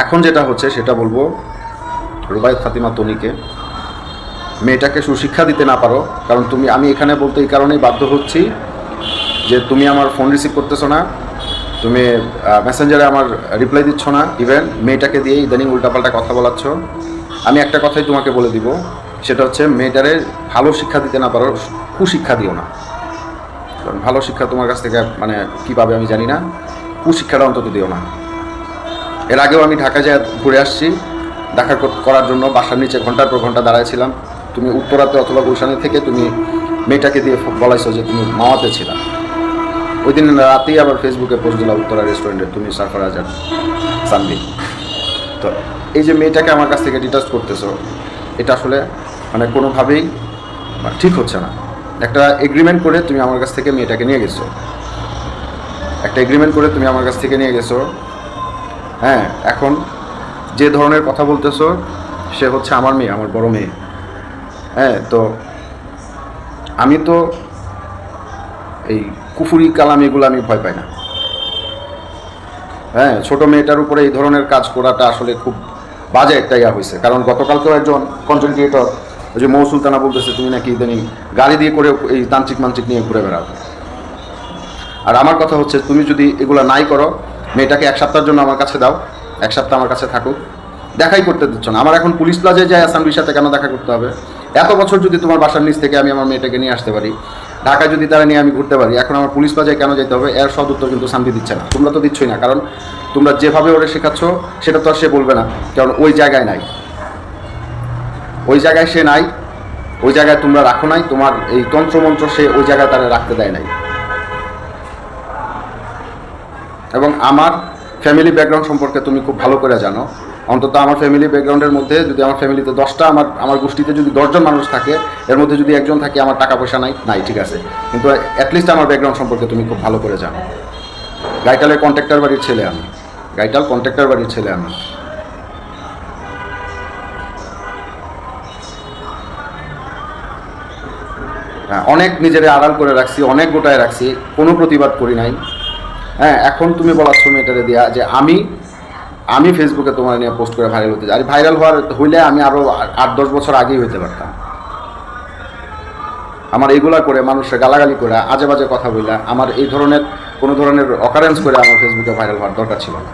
এখন যেটা হচ্ছে সেটা বলবো রুবায়েত ফাতিমা তনিকে, মেয়েটাকে সুশিক্ষা দিতে না পারো, কারণ আমি এখানে বলতে এই কারণেই বাধ্য হচ্ছি যে তুমি আমার ফোন রিসিভ করতেছো না, তুমি মেসেঞ্জারে আমার রিপ্লাই দিচ্ছ না, ইভেন মেয়েটাকে দিয়ে ইদানিং উল্টাপাল্টা কথা বলাচ্ছ। আমি একটা কথাই তোমাকে বলে দিব, সেটা হচ্ছে মেয়েটারে ভালো শিক্ষা দিতে না পারো, কুশিক্ষা দিও না। কারণ ভালো শিক্ষা তোমার কাছ থেকে মানে কী পাবে আমি জানি না, কুশিক্ষাটা অন্তত দিও না। এর আগেও আমি ঢাকা যায় ঘুরে আসছি দেখা করার জন্য, বাসার নিচে ঘন্টার পর ঘন্টা দাঁড়াইছিলাম। তুমি উত্তরাতে অথবা গুলশানে থেকে তুমি মেয়েটাকে দিয়ে বলাইছো যে তুমি মাওয়াতে ছিলাম। ওই দিন রাতেই আবার ফেসবুকে পোস্ট দিলাম উত্তরা রেস্টুরেন্টে তুমি সারফরাজ আর সানবি। তো এই যে মেয়েটাকে আমার কাছ থেকে ডিটাচ করতেছো, এটা আসলে মানে কোনোভাবেই ঠিক হচ্ছে না। একটা এগ্রিমেন্ট করে তুমি আমার কাছ থেকে মেয়েটাকে নিয়ে গেছো, একটা এগ্রিমেন্ট করে তুমি আমার কাছ থেকে নিয়ে গেছো। হ্যাঁ, এখন যে ধরনের কথা বলতেছো সে হচ্ছে আমার মেয়ে, আমার বড় মেয়ে। হ্যাঁ, তো আমি তো এই কুফুরি কালাম এগুলো আমি ভয় পাই না। হ্যাঁ, ছোট মেয়েটার উপরে এই ধরনের কাজ করাটা আসলে খুব বাজে একটা ইয়া হয়েছে। কারণ গতকালকেও একজন কন্টেন্ট ক্রিয়েটর ওই যে মৌ সুলতানা বলতেছে তুমি নাকি ইদানিং গাড়ি দিয়ে করে এই তান্ত্রিক মান্ত্রিক নিয়ে ঘুরে বেড়াও। আর আমার কথা হচ্ছে তুমি যদি এগুলো নাই করো, মেয়েটাকে এক সপ্তাহের জন্য আমার কাছে দাও, এক সপ্তাহ আমার কাছে থাকুক। দেখাই করতে দিচ্ছ না। আমার এখন পুলিশ প্লাজায় যায় আসামির সাথে কেন দেখা করতে হবে? এত বছর যদি তোমার বাসার নিচ থেকে আমি আমার মেয়েটাকে নিয়ে আসতে পারি, ঢাকায় যদি তারা নিয়ে আমি ঘুরতে পারি, এখন আমার পুলিশ প্লাজায় কেন যেতে হবে? এর সদ উত্তর কিন্তু শান্তি দিচ্ছে না, তোমরা তো দিচ্ছই না। কারণ তোমরা যেভাবে ওরে শেখাচ্ছ সেটা তো আর সে বলবে না, কারণ ওই জায়গায় নাই, ওই জায়গায় সে নাই, ওই জায়গায় তোমরা রাখো নাই। তোমার এই তন্ত্রমন্ত্র সে ওই জায়গায় তারা রাখতে দেয় নাই। এবং আমার ফ্যামিলি ব্যাকগ্রাউন্ড সম্পর্কে তুমি খুব ভালো করে জানো। অন্তত আমার ফ্যামিলি ব্যাকগ্রাউন্ডের মধ্যে যদি আমার ফ্যামিলিতে 10টা আমার গোষ্ঠীতে যদি 10 জন মানুষ থাকে, এর মধ্যে যদি একজন থাকে আমার টাকা পয়সা নাই ঠিক আছে, কিন্তু অ্যাটলিস্ট আমার ব্যাকগ্রাউন্ড সম্পর্কে তুমি খুব ভালো করে জানো। গাইটালের কন্ট্রাক্টর বাড়ির ছেলে আমি, গাইটাল কন্ট্রাক্টর বাড়ির ছেলে আমি। হ্যাঁ, অনেক নিজেরে আড়াল করে রাখছি, অনেক গোটায় রাখছি, কোনো প্রতিবাদ করি নাই। হ্যাঁ, এখন তুমি বলাচ্ছ মেয়েটারে দিয়া যে আমি ফেসবুকে তোমার নিয়ে পোস্ট করে ভাইরাল হতে চাই। আর ভাইরাল হইলে আমি আরও 8-10 বছর আগেই হইতে পারতাম। আমার এইগুলা করে মানুষের গালাগালি করে আজে বাজে কথা বইলা আমার এই ধরনের কোনো ধরনের অকারেন্স করে আমার ফেসবুকে ভাইরাল হওয়ার দরকার ছিল না।